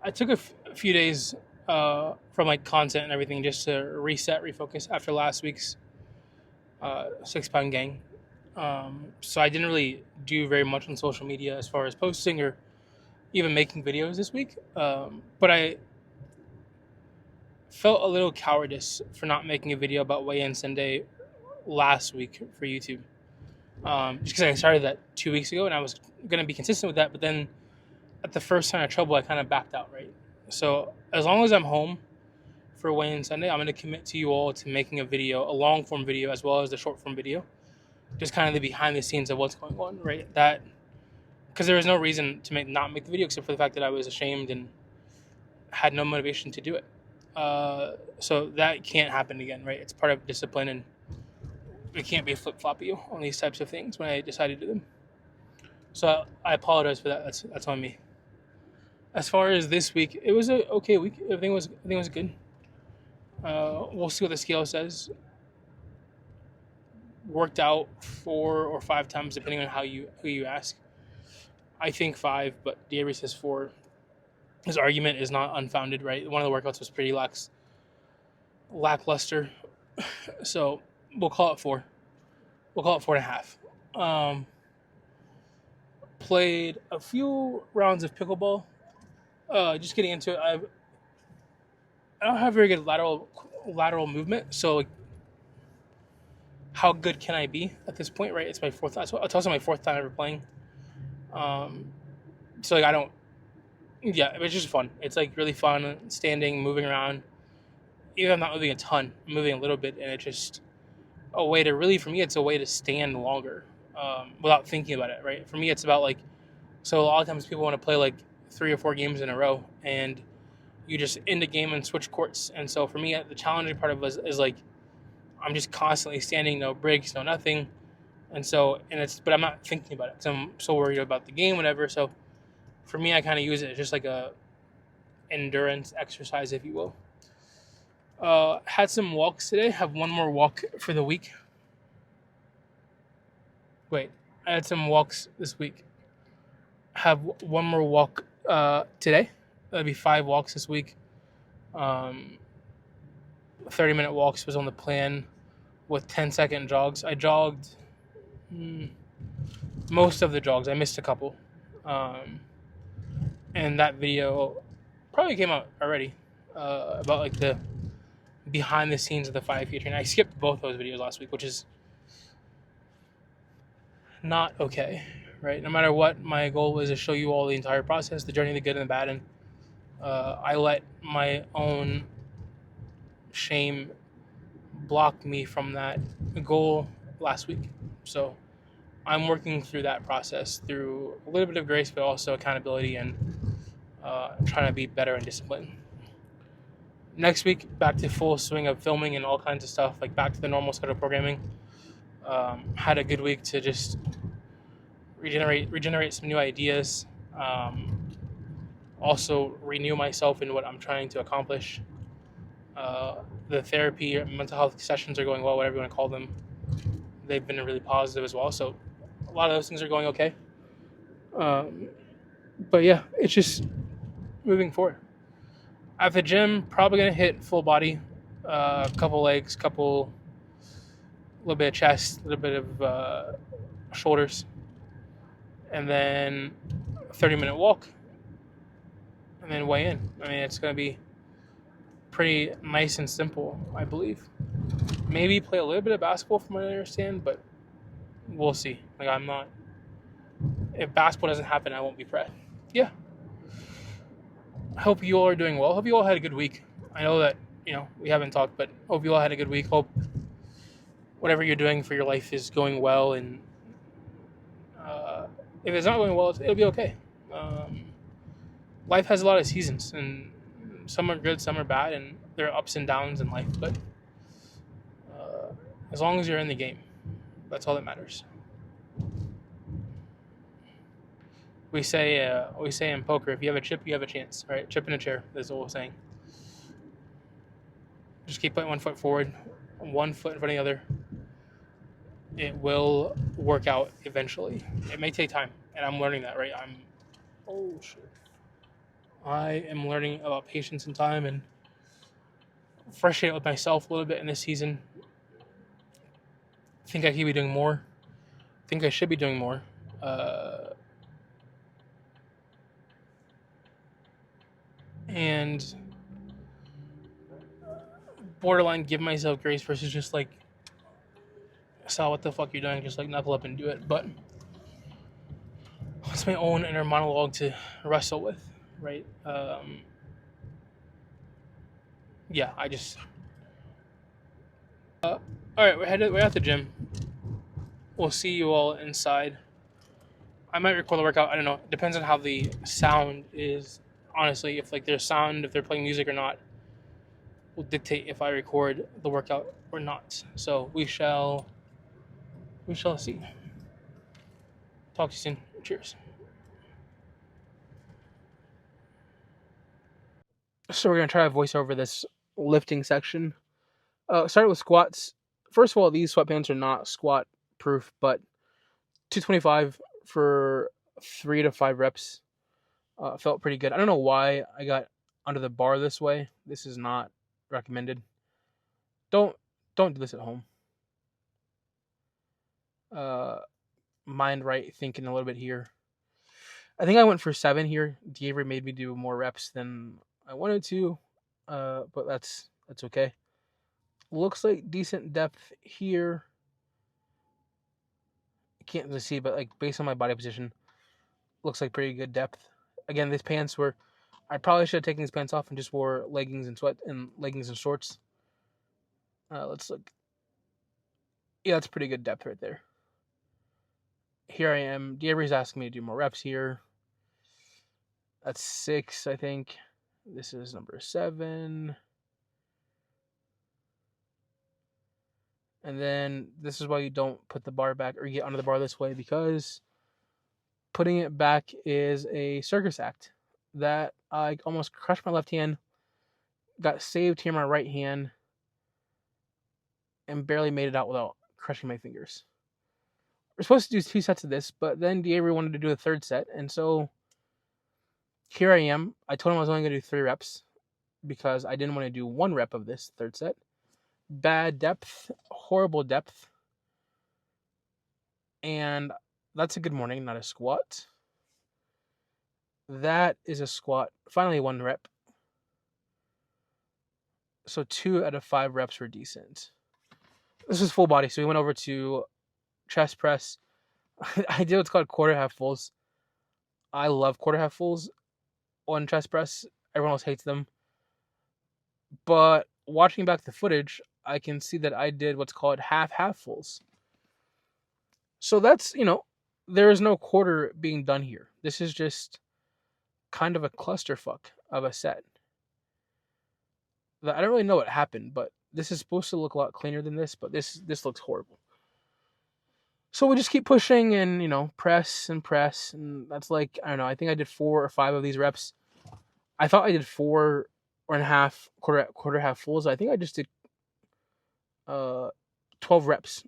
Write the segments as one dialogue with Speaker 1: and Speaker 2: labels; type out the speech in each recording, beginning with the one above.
Speaker 1: I took a few days from like content and everything just to reset, refocus after last week's 6 pound gang. So I didn't really do very much on social media as far as posting or even making videos this week. But I felt a little cowardice for not making a video about weigh-in Sunday last week for YouTube. Just because I started that 2 weeks ago and I was going to be consistent with that, but then at the first sign of trouble, I kind of backed out, right? So as long as I'm home for weigh-in Sunday, I'm going to commit to you all to making a video, a long-form video as well as the short-form video, just kind of the behind the scenes of what's going on, right? That because there was no reason to not make the video except for the fact that I was ashamed and had no motivation to do it. So that can't happen again, right? It's part of discipline, and it can't be flip-floppy on these types of things when I decide to do them. So I apologize for that. That's on me. As far as this week, it was a okay week. Everything was good. We'll see what the scale says. Worked out 4 or 5 times depending on who you ask. I think 5, but Avery says 4. His argument is not unfounded, right? One of the workouts was pretty lackluster, so we'll call it 4. We'll call it 4.5. Played a few rounds of pickleball. Just getting into it, I don't have very good lateral movement, so how good can I be at this point, right? It's my fourth. It's also my 4th time ever playing. So like I don't. Yeah, it was just fun. It's like really fun standing, moving around. Even if I'm not moving a ton, I'm moving a little bit, and it's just a way to really, for me, it's a way to stand longer without thinking about it, right? For me, it's about like, so a lot of times people want to play like 3 or 4 games in a row, and you just end a game and switch courts. And so for me, the challenging part of it is like, I'm just constantly standing, no breaks, no nothing. But I'm not thinking about it because I'm so worried about the game, whatever. So for me, I kind of use it as just like a endurance exercise, if you will. Had some walks today. Have one more walk for the week. Wait, I had some walks this week. Have one more walk today. That'd be 5 walks this week. 30-minute walks was on the plan with 10-second jogs. I jogged most of the jogs. I missed a couple. And that video probably came out already about like the behind the scenes of the 5K training. I skipped both those videos last week, which is not okay, right? No matter what, my goal was to show you all the entire process, the journey, the good and the bad, and I let my own shame block me from that goal last week. So I'm working through that process through a little bit of grace, but also accountability and trying to be better and disciplined. Next week, back to full swing of filming and all kinds of stuff, like back to the normal schedule programming. Had a good week to just regenerate some new ideas. Also renew myself in what I'm trying to accomplish. The therapy, mental health sessions are going well, whatever you want to call them. They've been really positive as well. So a lot of those things are going okay. But yeah, it's just moving forward. At the gym, probably going to hit full body, a couple legs, a little bit of chest, a little bit of shoulders, and then a 30-minute walk, and then weigh in. I mean, it's going to be pretty nice and simple, I believe. Maybe play a little bit of basketball from what I understand, but we'll see. Like, if basketball doesn't happen, I won't be proud. Yeah. I hope you all are doing well. Hope you all had a good week. I know that, we haven't talked, but hope you all had a good week. Hope whatever you're doing for your life is going well, and if it's not going well, it'll be okay. Life has a lot of seasons, and some are good, some are bad, and there are ups and downs in life, but as long as you're in the game, that's all that matters. We say in poker, if you have a chip, you have a chance, right? Chip in a chair, that's what we're saying. Just keep putting one foot forward, one foot in front of the other. It will work out eventually. It may take time, and I'm learning that, right? I am learning about patience and time and frustrated with myself a little bit in this season. Think I could be doing more. Think I should be doing more. Uh, and borderline give myself grace versus just like, Sal, what the fuck you're doing? Just like knuckle up and do it. But it's my own inner monologue to wrestle with, right? Yeah, I just. All right, we're at the gym. We'll see you all inside. I might record the workout. I don't know. Depends on how the sound is. Honestly, if like there's sound, if they're playing music or not, will dictate if I record the workout or not. So we shall see. Talk to you soon. Cheers. So we're gonna try to voice over this lifting section. Started with squats. First of all, these sweatpants are not squat proof, but 225 for 3 to 5 reps felt pretty good. I don't know why I got under the bar this way. This is not recommended. Don't don't do this at home. Uh, Mind right thinking a little bit here. I think I went for 7 here. Avery made me do more reps than I wanted to, but that's okay. Looks like decent depth here. I can't really see, but like based on my body position, looks like pretty good depth. Again, these pants were. I probably should have taken these pants off and just wore leggings and shorts. Let's look. Yeah, that's pretty good depth right there. Here I am. Avery's asking me to do more reps here. That's 6, I think. This is number 7. And then this is why you don't put the bar back or get under the bar this way, because putting it back is a circus act. That I almost crushed my left hand, got saved here in my right hand, and barely made it out without crushing my fingers. We're supposed to do 2 sets of this, but then Avery wanted to do a 3rd set, and so here I am. I told him I was only going to do 3 reps because I didn't want to do 1 rep of this 3rd set. Bad depth, horrible depth, and that's a good morning, not a squat. That is a squat. Finally, 1 rep. So 2 out of 5 reps were decent. This is full body, so we went over to chest press. I did what's called quarter half fulls. I love quarter half fulls on chest press. Everyone else hates them. But watching back the footage, I can see that I did what's called half fulls. So that's, there is no quarter being done here. This is just kind of a clusterfuck of a set. I don't really know what happened, but this is supposed to look a lot cleaner than this, but this looks horrible. So we just keep pushing and, press, and that's like, I don't know, I think I did 4 or 5 of these reps. I thought I did 4 and a half quarter half fulls. I think I just did 12 reps.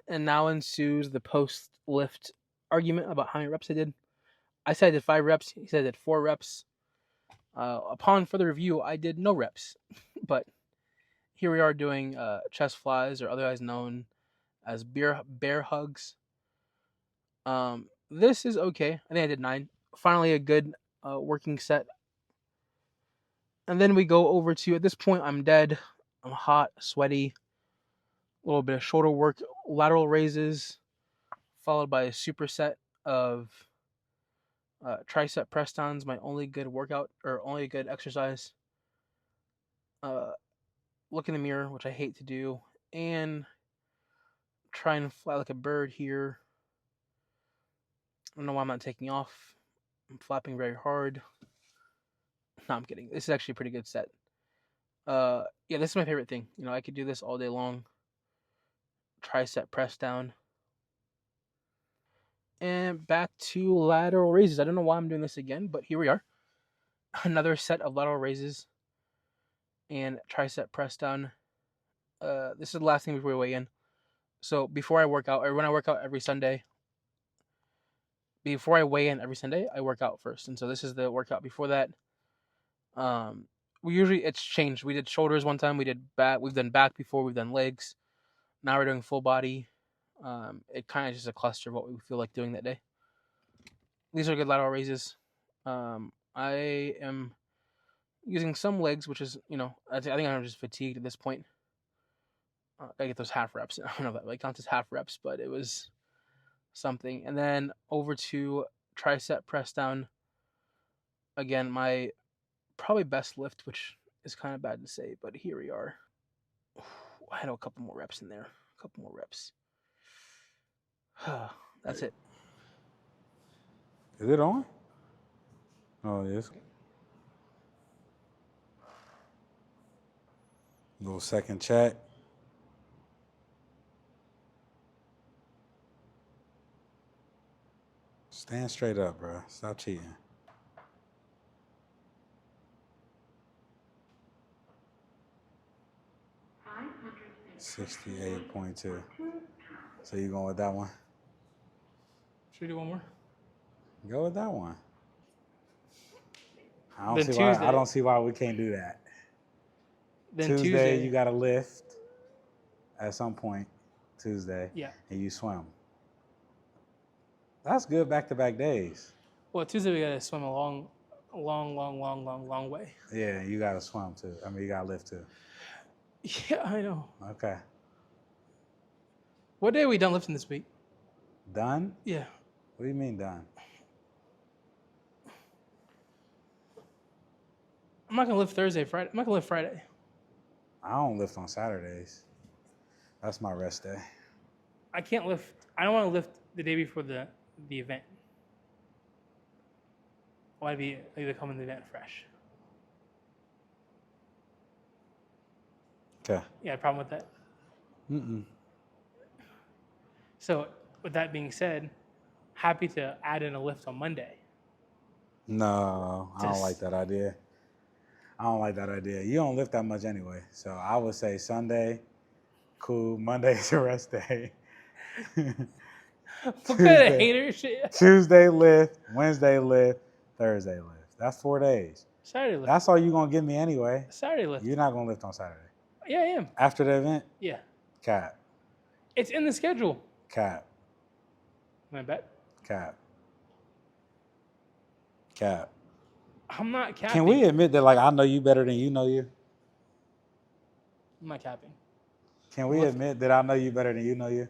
Speaker 1: And now ensues the post lift argument about how many reps I did. I said I did 5 reps. He said I did 4 reps. Upon further review, I did no reps. But here we are doing chest flies, or otherwise known as bear hugs. This is okay. I think I did 9. Finally, a good working set. And then we go over to, at this point, I'm dead. I'm hot, sweaty. A little bit of shoulder work, lateral raises, followed by a superset of tricep press downs, my only good workout or only good exercise. Look in the mirror, which I hate to do, and try and fly like a bird here. I don't know why I'm not taking off. I'm flapping very hard. No, I'm kidding. This is actually a pretty good set. Yeah, this is my favorite thing. I could do this all day long. Tricep press down. And back to lateral raises. I don't know why I'm doing this again, but here we are. Another set of lateral raises and tricep press down. This is the last thing before we weigh in. So before I work out, or when I work out every Sunday, before I weigh in every Sunday, I work out first, and so this is the workout before that. Um, we usually it's changed. We did shoulders one time. We did back. We've done back before. We've done legs. Now we're doing full body. It kind of just a cluster of what we feel like doing that day. These are good lateral raises. I am using some legs, which is I think I'm just fatigued at this point. I get those half reps. I don't know that like not just half reps, but it was something. And then over to tricep press down. Again, my probably best lift, which is kind of bad to say, but here we are. I had a couple more reps in there. A couple more reps. That's it.
Speaker 2: Is it on? Oh, yes. Little second check. Stand straight up, bro. Stop cheating. $68.2. So you going with that one?
Speaker 1: Should we do one more?
Speaker 2: Go with that one. I
Speaker 1: Tuesday.
Speaker 2: don't see why we can't do that.
Speaker 1: Then
Speaker 2: Tuesday you got to lift at some point. Tuesday.
Speaker 1: Yeah.
Speaker 2: And you swim. That's good back-to-back days.
Speaker 1: Well, Tuesday we gotta swim a long way.
Speaker 2: Yeah, you got to swim too. I mean, you got to lift too.
Speaker 1: Yeah, I know.
Speaker 2: Okay.
Speaker 1: What day are we done lifting this week?
Speaker 2: Done?
Speaker 1: Yeah.
Speaker 2: What do you mean done?
Speaker 1: I'm not gonna lift Thursday, Friday. I'm not gonna lift Friday.
Speaker 2: I don't lift on Saturdays. That's my rest day.
Speaker 1: I can't lift. I don't want to lift the day before the event. I want to be either come in the event fresh.
Speaker 2: Okay.
Speaker 1: Yeah, problem with that. So, with that being said, happy to add in a lift on Monday.
Speaker 2: No, I don't like that idea. You don't lift that much anyway. So I would say Sunday, cool. Monday's a rest day.
Speaker 1: What kind of hater shit?
Speaker 2: Tuesday lift, Wednesday lift, Thursday lift. That's 4 days.
Speaker 1: Saturday lift.
Speaker 2: That's all you're going to give me anyway.
Speaker 1: Saturday lift.
Speaker 2: You're not going to lift on Saturday.
Speaker 1: Yeah, I am.
Speaker 2: After the event?
Speaker 1: Yeah.
Speaker 2: Cap.
Speaker 1: It's in the schedule.
Speaker 2: Cap.
Speaker 1: My bet.
Speaker 2: Cap.
Speaker 1: I'm not capping.
Speaker 2: Can we admit that, like, I know you better than you know you?
Speaker 1: I'm not capping.
Speaker 2: Can we admit that I know you better than you know you?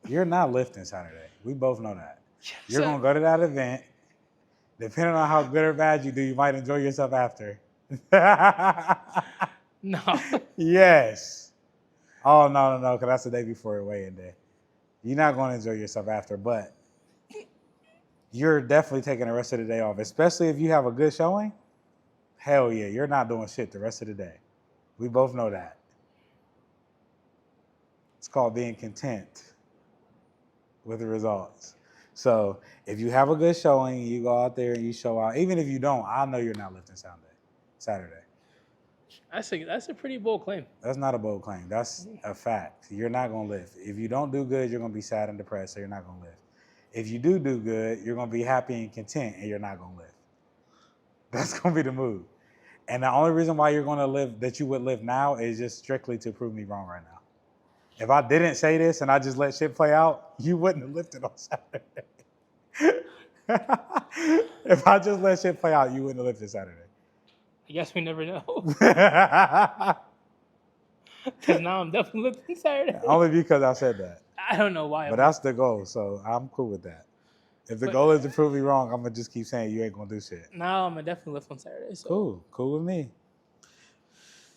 Speaker 2: You're not lifting Saturday. We both know that. You're going to go to that event. Depending on how good or bad you do, you might enjoy yourself after.
Speaker 1: No.
Speaker 2: Yes. Oh, no, because that's the day before your weigh-in day. You're not going to enjoy yourself after, but you're definitely taking the rest of the day off, especially if you have a good showing. Hell yeah, you're not doing shit the rest of the day. We both know that. It's called being content with the results. So if you have a good showing, you go out there and you show out. Even if you don't, I know you're not lifting Saturday.
Speaker 1: That's a pretty bold claim.
Speaker 2: That's not a bold claim. That's a fact. You're not going to lift. If you don't do good, you're going to be sad and depressed, so you're not going to lift. If you do good, you're going to be happy and content, and you're not going to lift. That's going to be the move. And the only reason why you're going to live, that you would live now, is just strictly to prove me wrong right now. If I didn't say this and I just let shit play out, you wouldn't have lifted on Saturday. If I just let shit play out, you wouldn't have lifted Saturday.
Speaker 1: I guess we never know. Because now I'm definitely lifting Saturday.
Speaker 2: Only because I said that.
Speaker 1: I don't know why.
Speaker 2: But that's the goal, so I'm cool with that. If the goal is to prove me wrong, I'm going to just keep saying you ain't going to do shit.
Speaker 1: Now I'm going to definitely lift on Saturday. So.
Speaker 2: Cool with me.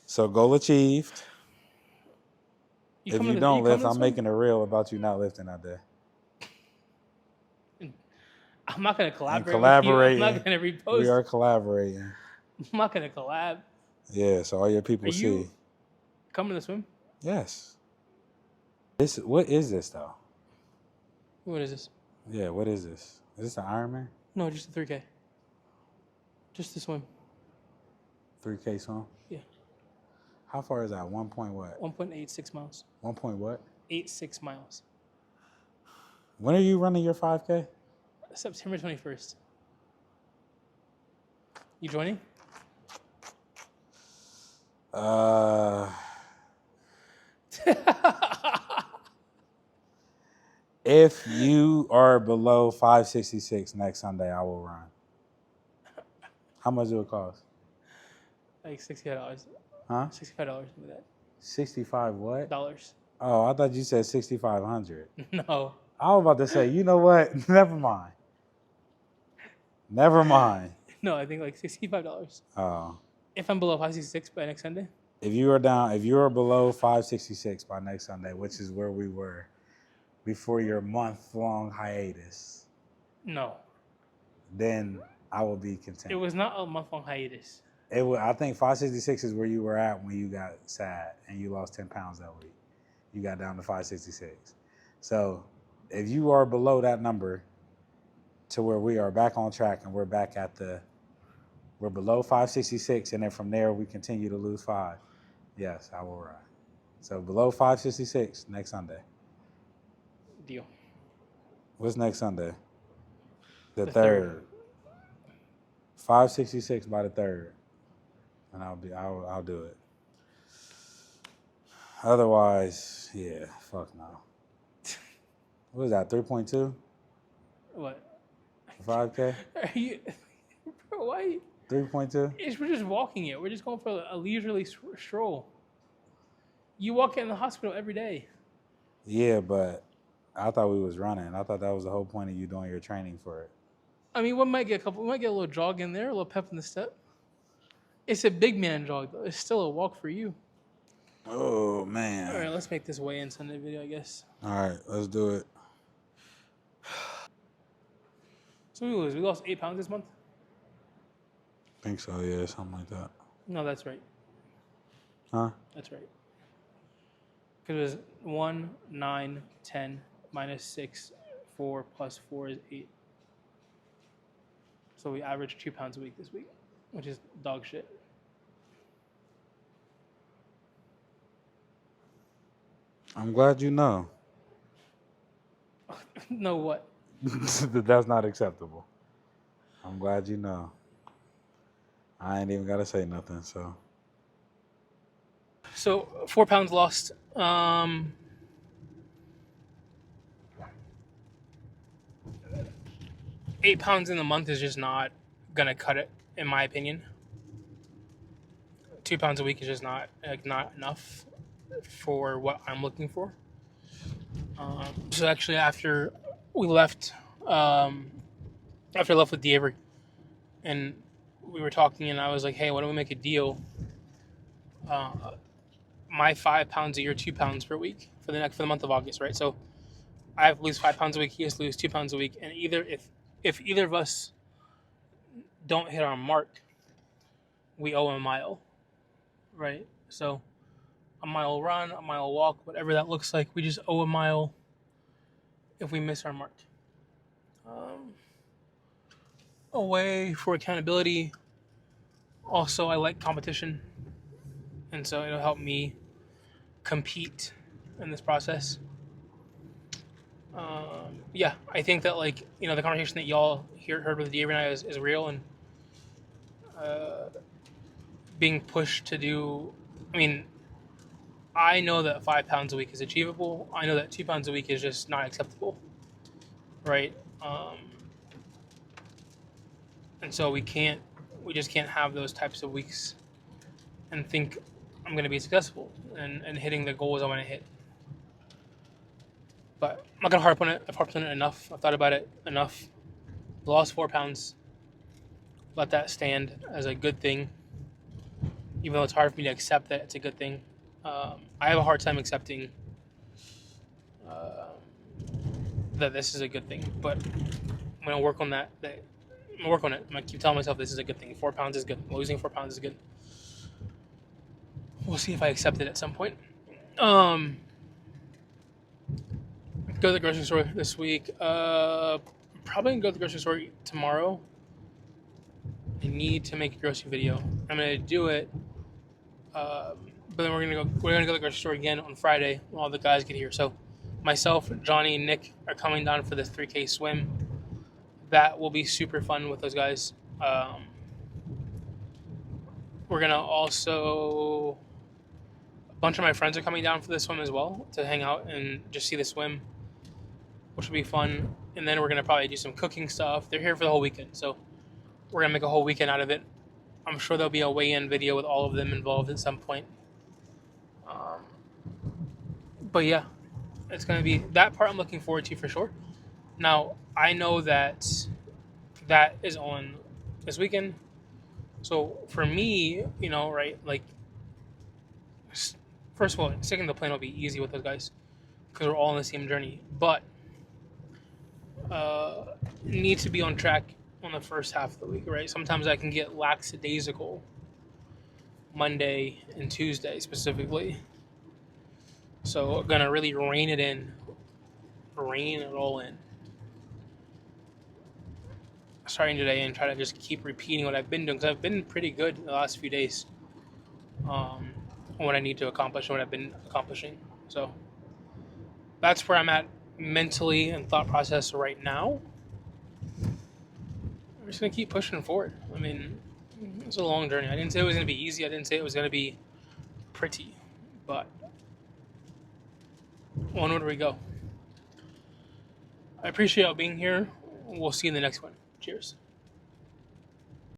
Speaker 2: So goal achieved. If you don't lift, I'm making a reel about you not lifting out there.
Speaker 1: I'm not going to collaborate
Speaker 2: with
Speaker 1: you. I'm not going to repost.
Speaker 2: We are collaborating.
Speaker 1: I'm not going to collab.
Speaker 2: Yeah, so all your people see.
Speaker 1: You coming to swim?
Speaker 2: Yes. What is this, though?
Speaker 1: What is this?
Speaker 2: Yeah, what is this? Is this an Ironman?
Speaker 1: No, just a 3K. Just to swim.
Speaker 2: 3K swim?
Speaker 1: Yeah.
Speaker 2: How far is that? 1 point what?
Speaker 1: 1.86 miles.
Speaker 2: 1 point what?
Speaker 1: 86 miles.
Speaker 2: When are you running your 5K?
Speaker 1: September 21st. You joining?
Speaker 2: If you are below 566 next Sunday, I will run. How much do it cost?
Speaker 1: Like $65.
Speaker 2: Huh?
Speaker 1: $65 for that.
Speaker 2: 65 what?
Speaker 1: Dollars.
Speaker 2: Oh, I thought you said 6,500.
Speaker 1: No.
Speaker 2: I was about to say, you know what? Never mind. Never mind.
Speaker 1: No, I think like $65.
Speaker 2: Oh.
Speaker 1: If I'm below 566 by next Sunday.
Speaker 2: If you are below 566 by next Sunday, which is where we were before your month-long hiatus,
Speaker 1: No.
Speaker 2: then I will be content.
Speaker 1: It was not a month-long hiatus.
Speaker 2: I think 566 is where you were at when you got sad and you lost 10 pounds that week. You got down to 566. So if you are below that number to where we are back on track and we're below 566, and then from there we continue to lose 5, yes, I will run. So below 566 next Sunday.
Speaker 1: Deal.
Speaker 2: What's next Sunday? The
Speaker 1: 3rd.
Speaker 2: 566 by the 3rd. And I'll do it. Otherwise, yeah, fuck no. What is that, 3.2?
Speaker 1: What?
Speaker 2: 5K?
Speaker 1: Are you, bro? Why?
Speaker 2: 3.2?
Speaker 1: We're just walking it. We're just going for a leisurely stroll. You walk in the hospital every day.
Speaker 2: Yeah, but I thought we was running. I thought that was the whole point of you doing your training for it.
Speaker 1: I mean, we might get a little jog in there, a little pep in the step. It's a big man jog, though. It's still a walk for you.
Speaker 2: Oh, man.
Speaker 1: All right, let's make this weigh-in Sunday video, I guess.
Speaker 2: All right, let's do it.
Speaker 1: So we lost 8 pounds this month?
Speaker 2: I think so, yeah, something like that.
Speaker 1: No, that's right.
Speaker 2: Huh?
Speaker 1: That's right. Because it was 1, 9, 10, minus 6, 4, plus 4 is 8. So we averaged 2 pounds a week this week, which is dog shit.
Speaker 2: I'm glad you know.
Speaker 1: No, what?
Speaker 2: That's not acceptable. I'm glad you know. I ain't even got to say nothing, so.
Speaker 1: So 4 pounds lost. 8 pounds in the month is just not gonna cut it, in my opinion. 2 pounds a week is just not enough for what I'm looking for. So actually, after we left, after I left with Avery, and we were talking, and I was like, "Hey, why don't we make a deal? My 5 pounds a year, 2 pounds per week for the month of August, right? So I have to lose 5 pounds a week. He has to lose 2 pounds a week, and if either of us don't hit our mark, we owe a mile, right? So a mile run, a mile walk, whatever that looks like, we just owe a mile if we miss our mark. A way for accountability. Also, I like competition, and so it'll help me compete in this process. Yeah, I think that the conversation that y'all heard with Avery and I is real, and being pushed to do. I mean, I know that 5 pounds a week is achievable. I know that 2 pounds a week is just not acceptable, right? And so we just can't have those types of weeks and think I'm going to be successful and hitting the goals I want to hit. But I'm not going to harp on it. I've harped on it enough. I've thought about it enough. Lost 4 pounds. Let that stand as a good thing, even though it's hard for me to accept that it's a good thing. I have a hard time accepting that this is a good thing, but I'm going to work on that. I'm going to work on it. I'm going to keep telling myself this is a good thing. 4 pounds is good. Losing 4 pounds is good. We'll see if I accept it at some point. Go to the grocery store this week. Probably going to go to the grocery store tomorrow. I need to make a grocery video. I'm going to do it. But then we're gonna go to the grocery store again on Friday when all the guys get here. So myself, Johnny, and Nick are coming down for this 3K swim. That will be super fun with those guys. We're gonna also, a bunch of my friends are coming down for the swim as well to hang out and just see the swim, which will be fun. And then we're gonna probably do some cooking stuff. They're here for the whole weekend, so we're gonna make a whole weekend out of it. I'm sure there'll be a weigh-in video with all of them involved at some point. But yeah, it's gonna be that part I'm looking forward to for sure. Now I know that that is on this weekend, so for me, right, like first of all, sticking the plan will be easy with those guys because we're all on the same journey. But need to be on track on the first half of the week, right? Sometimes I can get lackadaisical Monday and Tuesday specifically. So I'm gonna really rein it all in. Starting today and try to just keep repeating what I've been doing because I've been pretty good the last few days. What I need to accomplish and what I've been accomplishing. So that's where I'm at mentally and thought process right now. I'm just gonna keep pushing forward. I mean, it's a long journey. I didn't say it was gonna be easy. I didn't say it was gonna be pretty, but onward we go. I appreciate y'all being here. We'll see you in the next one. Cheers.